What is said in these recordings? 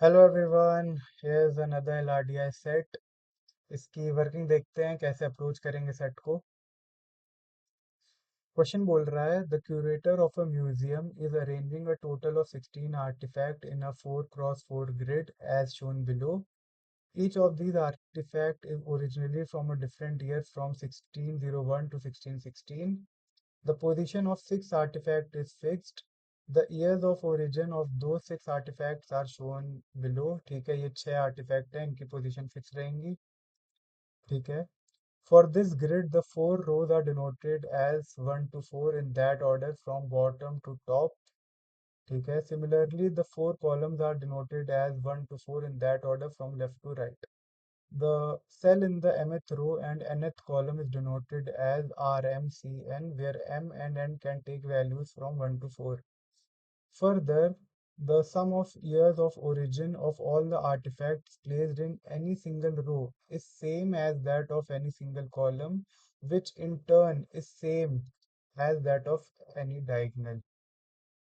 Hello everyone, here's another LRDI set. इसकी working देखते हैं कैसे अप्रोच करेंगे सेट को। क्वेश्चन बोल रहा है the curator of a museum is arranging a total of 16 artifact in a 4x4 grid as shown below. Each of these artifacts is originally from a different year from 1601 to 1616. The position of six artifacts is fixed. The years of origin of those six artifacts are shown below. ठीक है, ये छह artefact हैं, इनकी position fix रहेंगी. ठीक है. For this grid, the four rows are denoted as 1 to 4 in that order from bottom to top. ठीक है. Similarly, the four columns are denoted as 1 to 4 in that order from left to right. The cell in the mth row and nth column is denoted as RMCN, where M and N can take values from 1 to 4. Further, the sum of years of origin of all the artifacts placed in any single row is same as that of any single column, which in turn is same as that of any diagonal.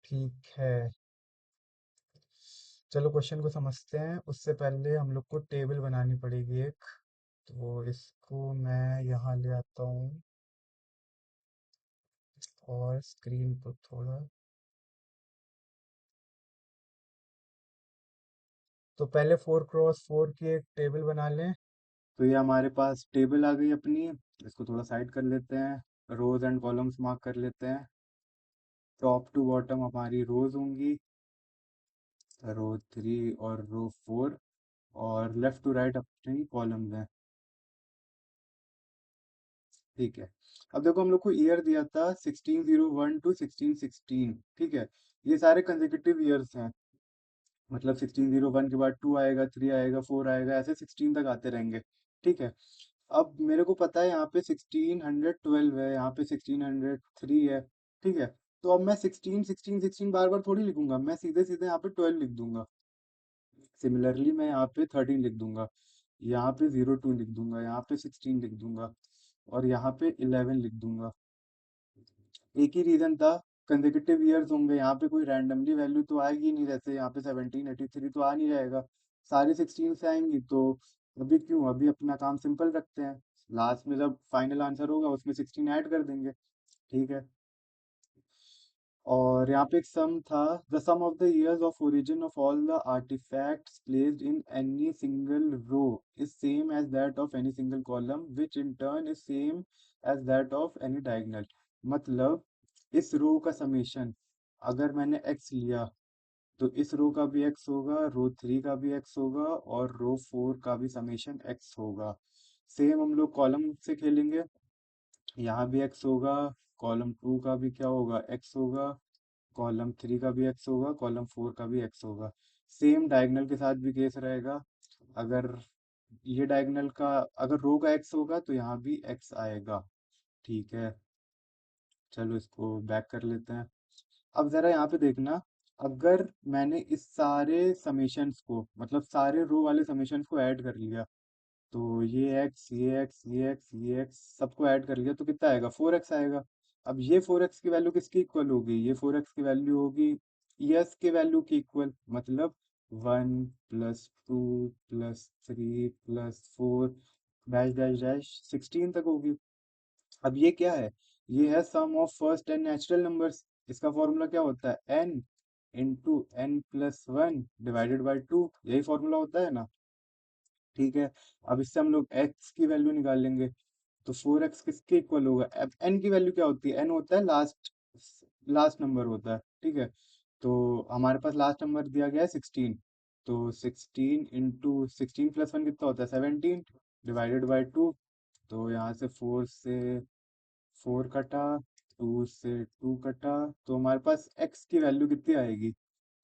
ठीक है. चलो question को समझते हैं. उससे पहले हम लोग को टेबल बनानी पड़ेगी एक. तो इसको मैं यहाँ ले आता हूँ और स्क्रीन पर थोड़ा. तो पहले 4x4 की एक टेबल बना लें. तो ये हमारे पास टेबल आ गई अपनी. इसको थोड़ा साइड कर लेते हैं. रोज एंड कॉलम्स मार्क कर लेते हैं. टॉप टू बॉटम हमारी रोज होंगी. रो 3 और रो 4. और लेफ्ट टू राइट अपनी कॉलम्स हैं. ठीक है. अब देखो हम लोग को ईयर दिया था 1601 टू 1616. ठीक है. ये सारे कंसेक्यूटिव ईयर्स हैं. मतलब 1601 के बाद 2 आएगा, 3 आएगा, 4 आएगा, ऐसे 16 तक आते रहेंगे. ठीक है. अब मेरे को पता है यहाँ पे 1612 है, यहाँ पे 1603 है. ठीक है. तो अब मैं 16 16 16 बार बार थोड़ी लिखूंगा, मैं सीधे सीधे यहाँ पे 12 लिख दूंगा. सिमिलरली मैं यहाँ पे 13 लिख दूंगा. यहाँ पे 02 लिख दूंगा, यहाँ पे 16 लिख दूंगा, और यहाँ पे 11 लिख दूंगा. एक ही रीजन था. कंसेक्यूटिव ईयर्स होंगे, यहाँ पे कोई रैंडमली वैल्यू तो आएगी नहीं. जैसे यहाँ पे 1783 तो आ नहीं जाएगा. सारी 16 से आएंगी. तो अभी क्यों, अभी अपना काम सिंपल रखते हैं. लास्ट में जब फाइनल आंसर होगा उसमें 16 ऐड कर देंगे. ठीक है. और यहाँ पे एक सम था. The sum of the years of origin of all the artifacts placed in any single row is same as that of any single column, which in turn is same as that of any diagonal. मतलब इस रो का summation अगर मैंने x लिया, तो इस रो का भी x होगा, रो 3 का भी x होगा, और रो 4 का भी समेशन x होगा. सेम हम लोग कॉलम से खेलेंगे. यहाँ भी x होगा. कॉलम 2 का भी क्या होगा, x होगा. कॉलम 3 का भी x होगा, कॉलम 4 का भी x होगा. सेम डायगोनल के साथ भी केस रहेगा. अगर ये डायगोनल का, अगर रो का x होगा तो यहाँ भी x आएगा. ठीक है. चलो इसको बैक कर लेते हैं. अब जरा यहाँ पे देखना. अगर मैंने इस सारे समेशंस को, मतलब सारे रो वाले समेशंस को ऐड कर लिया, तो ये एक्स, ये एक्स, ये एक्स, ये एक्स सबको ऐड कर लिया, तो कितना आएगा, 4x आएगा. अब ये 4x की वैल्यू किसकी इक्वल होगी, ये 4x की वैल्यू होगी यस के वैल्यू की इक्वल. मतलब 1 + 2 + 3 + 4 डैश डैश डैश 16 तक होगी. अब ये क्या है, ये है sum of first and natural numbers. इसका फॉर्मूला क्या होता है, n into n+1 divided by 2. यही फॉर्मूला होता है ना. ठीक है. अब इससे हम लोग x की वैल्यू निकाल लेंगे. तो 4x किसके इक्वल होगा, अब n की वैल्यू क्या होती है, n होता है लास्ट लास्ट नंबर होता है. ठीक है. तो हमारे पास लास्ट नंबर दिया गया है 16. तो 16 इंटू 16+1 कितना होता है, 17 डिवाइडेड बाई 2. तो यहाँ से 4 से 4 कटा, 2 से 2 कटा, तो हमारे पास x की वैल्यू कितनी आएगी,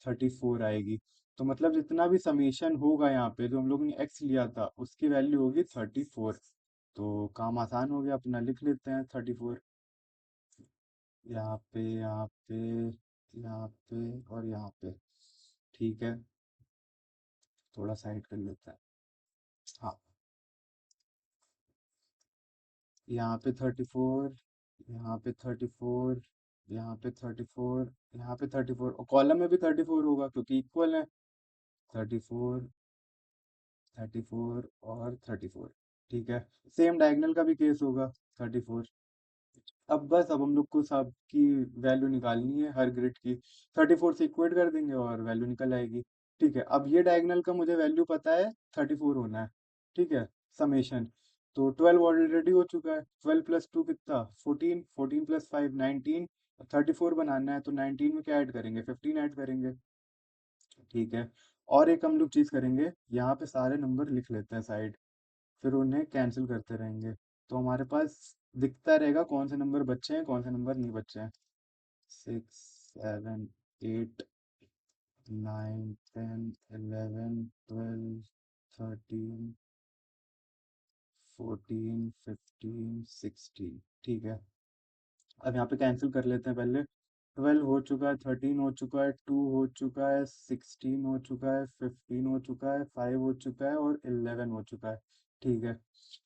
34 आएगी. तो मतलब जितना भी समेशन होगा यहाँ पे, जो हम लोग ने x लिया था उसकी वैल्यू होगी 34. तो काम आसान हो गया अपना, लिख लेते हैं 34. यहाँ पे, यहाँ पे, यहाँ पे और यहाँ पे. ठीक है. थोड़ा साइड कर लेते हैं. हाँ. यहाँ पे 34, यहाँ पे 34, यहाँ पे 34, यहाँ पे 34, और कॉलम में भी 34 होगा क्योंकि इक्वल है. 34, 34 और 34। ठीक है, सेम डायगोनल का भी केस होगा। 34। अब हम लोग को सब की वैल्यू निकालनी है हर ग्रिड की। 34 से इक्वेट कर देंगे और वैल्यू निकल आएगी। ठीक है, अब ये डायगोनल का मुझे वैल्यू पता है 34 होना है। ठीक है, समेशन। तो 12 ऑलरेडी हो चुका है। 12 प्लस 2 कितना, 14। 14 प्लस 5 19। 34 बनाना है तो 19 में क्या ऐड करेंगे, 15 ऐड करेंगे। ठीक है, और एक हम लोग चीज़ करेंगे, यहाँ पे सारे नंबर लिख लेते हैं साइड, फिर उन्हें कैंसिल करते रहेंगे। तो हमारे पास दिखता रहेगा कौन से नंबर बच्चे हैं, कौन से नंबर नहीं बच्चे हैं। 6, 7, 8, 9, 10, 11, 12, 13, 14, 15, 16। ठीक है, अब यहाँ पे कैंसिल कर लेते हैं पहले। 12 हो चुका है, 13 हो चुका है, 2 हो चुका है, 16 हो चुका है, 15 हो चुका है, 5 हो चुका है और 11 हो चुका है। ठीक है,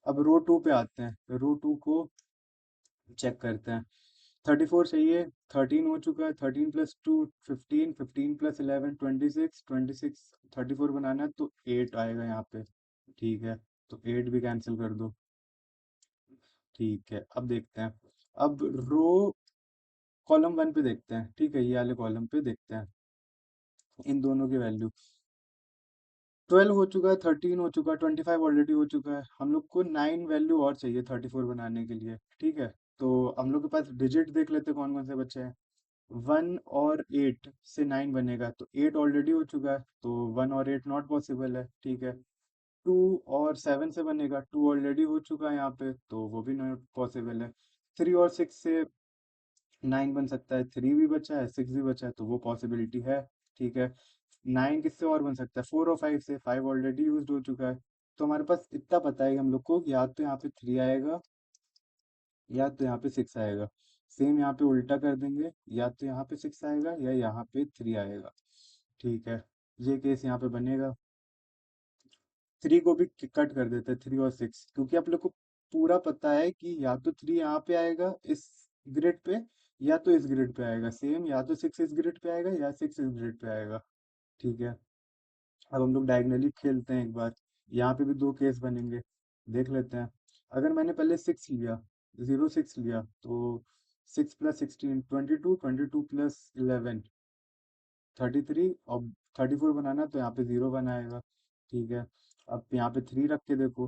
अब रो 2 पे आते हैं। रो 2 को चेक करते हैं। 34 चाहिए, 13 हो चुका है। 13 प्लस 2 15, 15 प्लस 11 26, 26। 34 बनाना है तो 8 आएगा यहाँ पे। ठीक है, तो 8 भी कैंसिल कर दो। ठीक है, अब देखते हैं। अब रो कॉलम 1 पे देखते हैं। ठीक है, ये वाले कॉलम पे देखते हैं इन दोनों की वैल्यू। 12 हो चुका है, 13 हो चुका है, 25 ऑलरेडी हो चुका है। हम लोग को 9 वैल्यू और चाहिए 34 बनाने के लिए। ठीक है, तो हम लोग के पास डिजिट देख लेते हैं कौन कौन से बच्चे हैं। 1 और 8 से 9 बनेगा तो 8 ऑलरेडी हो चुका है, तो 1 और 8 नॉट पॉसिबल है। ठीक है, 2 और 7 से बनेगा, 2 ऑलरेडी हो चुका है यहाँ पे, तो वो भी नॉट पॉसिबल है। 3 और 6 से 9 बन सकता है, 3 भी बचा है, 6 भी बचा है, तो वो पॉसिबिलिटी है। ठीक है, 9 किससे और बन सकता है, 4 और 5 से। 5 ऑलरेडी यूज हो चुका है, तो हमारे पास इतना पता है कि हम लोग को या तो यहाँ पे 3 आएगा या तो यहाँ पे 6 आएगा। सेम यहाँ पे उल्टा कर देंगे, या तो यहाँ पे 6 आएगा या यहाँ पे 3 आएगा। ठीक है, ये केस यहाँ पे बनेगा। 3 को भी कट कर देते हैं, 3 और 6, क्योंकि आप लोग को पूरा पता है कि या तो 3 यहाँ पे आएगा इस ग्रिड पे, या तो इस ग्रिड पे आएगा। सेम, या तो 6 इस ग्रिड पे आएगा या 6 इस ग्रिड पे आएगा। ठीक है, अब हम लोग डायगनली खेलते हैं एक बार। यहाँ पे भी दो केस बनेंगे, देख लेते हैं। अगर मैंने पहले 6 लिया, 0 6 लिया, तो 6 प्लस 16 22, 22 प्लस 11 33। और 34 बनाना तो यहाँ पे 0 बनाएगा। ठीक है, अब यहाँ पे 3 रख के देखो।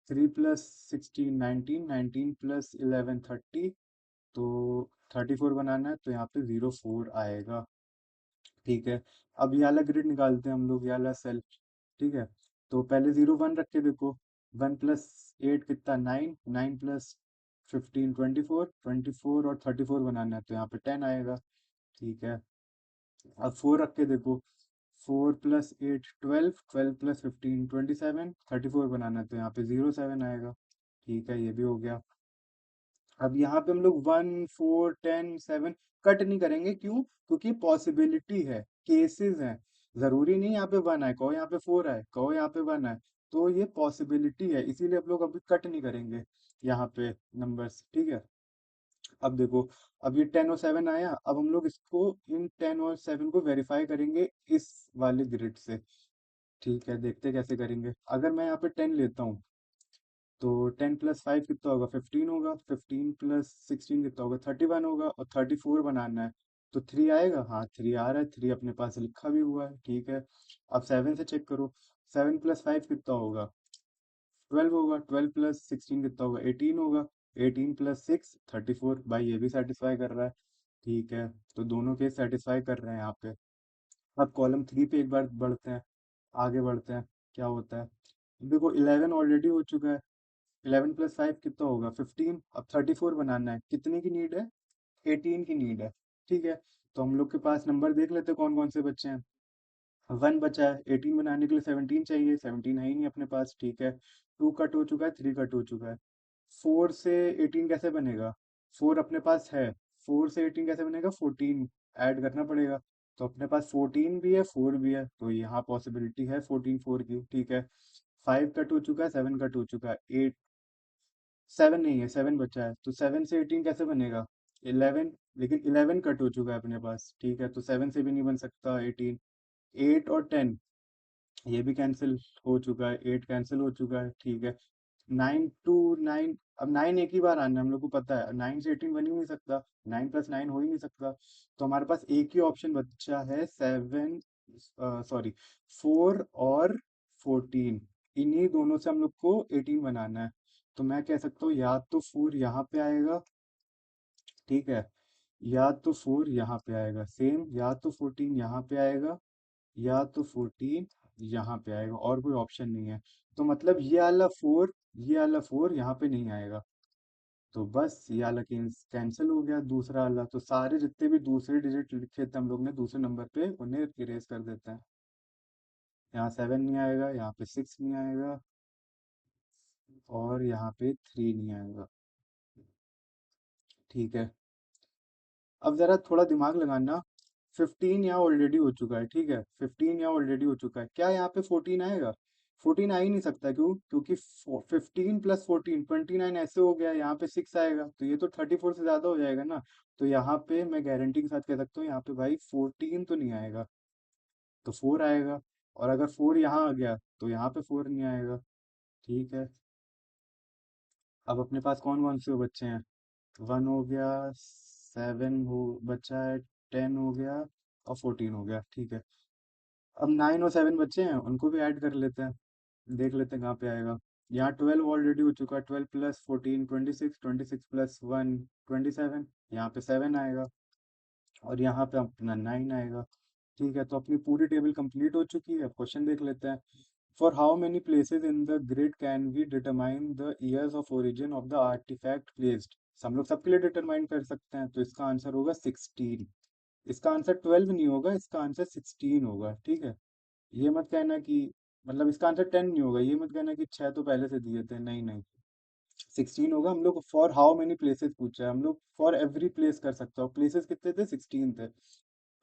3 प्लस 16 19, 19 प्लस 11 30। तो 34 बनाना है तो यहाँ पे 04 आएगा। ठीक है, अब ये वाला ग्रिड निकालते हैं हम लोग, ये वाला सेल। ठीक है, तो पहले 01 रख के देखो। 1 प्लस 8 कितना, 9। 9 प्लस 15 24। 24 और 34 बनाना है तो यहाँ पे 10 आएगा। ठीक है, अब 4 रख के देखो। 4 प्लस 8 12। 12 प्लस 15 27। 34 बनाना है तो यहाँ पे 07 आएगा। ठीक है, ये भी हो गया। अब यहाँ पे हम लोग 1 4 10 7 कट नहीं करेंगे, क्यों, क्योंकि पॉसिबिलिटी है, केसेस हैं। जरूरी नहीं यहाँ पे 1 आए, कहो यहाँ पे 4 आए, कहो यहाँ पे 1 आए। तो ये पॉसिबिलिटी है, इसीलिए हम लोग अभी कट नहीं करेंगे यहाँ पे नंबर्स। ठीक है, अब देखो, अब ये 10 और 7 आया। अब हम लोग इसको, इन 10 और 7 को वेरीफाई करेंगे इस वाले ग्रिड से। ठीक है, देखते हैं कैसे करेंगे। अगर मैं यहाँ पे 10 लेता हूँ तो 10 प्लस 5 कितना होगा, 15 होगा। 15 प्लस 16 कितना होगा, 31 होगा। और 34 बनाना है तो 3 आएगा। हाँ, 3 आ रहा है, 3 अपने पास लिखा भी हुआ है। ठीक है, अब 7 से चेक करो। 7 प्लस 5 कितना होगा, 12 होगा। 12 प्लस 16 कितना होगा, 18 होगा। 18 प्लस 6 34। भाई ये भी सेटिस्फाई कर रहा है। ठीक है, तो दोनों केस सेटिस्फाई कर रहे हैं यहाँ पे। अब कॉलम 3 पे एक बार बढ़ते हैं, आगे बढ़ते हैं, क्या होता है। देखो 11 ऑलरेडी हो चुका है। 11 प्लस 5 कितना होगा, 15। अब 34 बनाना है, कितने की नीड है, 18 की नीड है। ठीक है, तो हम लोग के पास नंबर देख लेते हैं कौन कौन से बच्चे हैं। 1 बचा है, 18 बनाने के लिए 17 चाहिए, 17 है ही नहीं अपने पास। ठीक है, 2 कट हो चुका है, 3 कट हो चुका है। 4 से 18 कैसे बनेगा, 4 अपने पास है। 4 से 18 कैसे बनेगा, 14 ऐड करना पड़ेगा। तो अपने पास 14 भी है, 4 भी है, तो यहाँ पॉसिबिलिटी है 14 4 की। ठीक है, 5 कट हो चुका है, 7 कट हो चुका है, 8। 7 नहीं है, 7 बचा है, तो 7 से 18 कैसे बनेगा, 11। लेकिन 11 कट हो चुका है अपने पास। ठीक है, तो 7 से भी नहीं बन सकता 18। 8 और 10, ये भी कैंसिल हो चुका है, 8 कैंसिल हो चुका है, ठीक है। 9 अब 9 एक ही बार आना है, हम लोग को पता है 9 से 18 बन ही नहीं सकता, 9 + 9 हो ही नहीं सकता। तो हमारे पास एक ही ऑप्शन बचा है, 7, सॉरी, 4 और 14। इन्हीं दोनों से हम लोग को 18 बनाना है। तो मैं कह सकता हूँ या तो 4 यहाँ पे आएगा, ठीक है, या तो 4 यहाँ पे आएगा सेम, या तो 14 यहाँ पे आएगा, या तो 14 यहाँ पे आएगा, और कोई ऑप्शन नहीं है। तो मतलब ये वाला 4 यहाँ पे नहीं आएगा। तो बस ये वाला कैंसिल हो गया, दूसरा वाला। तो सारे जितने भी दूसरे डिजिट लिखे थे हम लोग ने दूसरे नंबर पे, उन्हें इरेज कर देते हैं। यहाँ 7 नहीं आएगा, यहाँ पे 6 नहीं आएगा, और यहाँ पे 3 नहीं आएगा, ठीक है। अब जरा थोड़ा दिमाग लगाना। 15 यहाँ ऑलरेडी हो चुका है, ठीक है, 15 यहाँ ऑलरेडी हो चुका है, क्या यहाँ पे 14 आएगा? 14 आ ही नहीं सकता, क्योंकि 15 + 14 29 ऐसे हो गया, यहाँ पे 6 आएगा, तो ये तो 34 से ज्यादा हो जाएगा ना। तो यहाँ पे मैं गारंटी के साथ कह सकता हूँ, यहाँ पे भाई 14 तो नहीं आएगा, तो 4 आएगा। और अगर 4 यहाँ आ गया तो यहाँ पे 4 नहीं आएगा, ठीक है। अब अपने पास कौन कौन से बच्चे हैं? 1 हो गया, 7 हो बचा है, 10 हो गया, और 14 हो गया, ठीक है। अब 9 और 7 बच्चे हैं, उनको भी ऐड कर लेते हैं, देख लेते हैं कहाँ पे आएगा। यहाँ 12 ऑलरेडी हो चुका है, 12 + 14 26, 26 + 1 27, यहाँ पे 7 आएगा, और यहाँ पे अपना 9 आएगा, ठीक है। तो अपनी पूरी टेबल कंप्लीट हो चुकी है। अब क्वेश्चन देख लेते हैं। For how many places in the grid can we determine the years of origin of the artifact placed? हम लोग सबके लिए डिटरमाइन कर सकते हैं, तो इसका आंसर होगा 16। इसका आंसर 12 नहीं होगा, इसका आंसर 16 होगा, ठीक है। ये मत कहना कि, मतलब इसका आंसर 10 नहीं होगा, ये मत कहना कि 6 तो पहले से दिए थे, नहीं नहीं, 16 होगा। हम लोग फॉर हाउ मेनी प्लेसेस पूछा है, हम लोग फॉर एवरी प्लेस कर सकते हो, प्लेसेस कितने थे? 16 थे,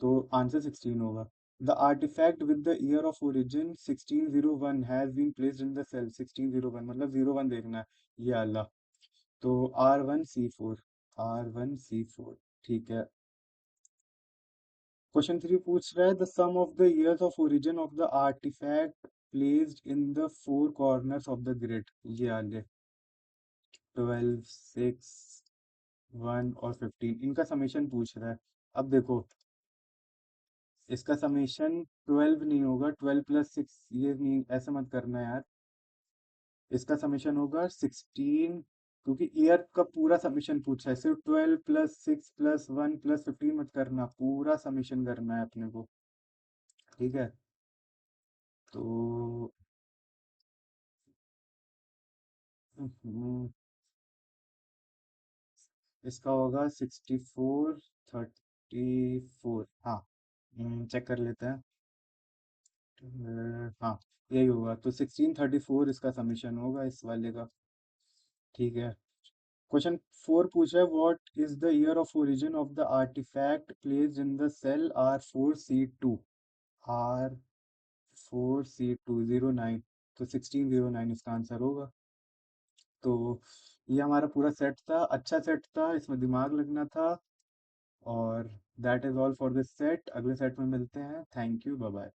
तो आंसर 16 होगा। The artifact with the year of origin 1601 has been placed in the cell 1601, मतलब 01 देखना है, ये वाला। तो R1C4, R1C4, ठीक है। क्वेश्चन 3 पूछ रहा है, the sum of the years of origin of the artifact placed in the four corners of the grid, ये आगे 12, 6, 1 और 15, इनका समेशन पूछ रहा है। अब देखो, इसका समेशन 12 नहीं होगा, 12 + 6, ये नहीं, ऐसा मत करना यार। इसका समेशन होगा 16, क्योंकि ईयर का पूरा समेशन पूछा है, सिर्फ 12 + 6 + 1 + 15 मत करना, पूरा समेशन करना है अपने को, ठीक है। तो हम्म, इसका होगा 64, 34, हाँ। चेक कर लेते हैं। हाँ, यही होगा, तो 1634 इसका समीशन होगा इस वाले का, ठीक है। क्वेश्चन 4 पूछ रहा है, what is the year of origin of the artifact placed in the cell R4C2, R4C209, तो 1609 इसका आंसर होगा। तो ये हमारा पूरा सेट था, अच्छा सेट था, इसमें दिमाग लगना था। और that is all for this set, अगले सेट में मिलते हैं, थैंक यू, बाय बाय।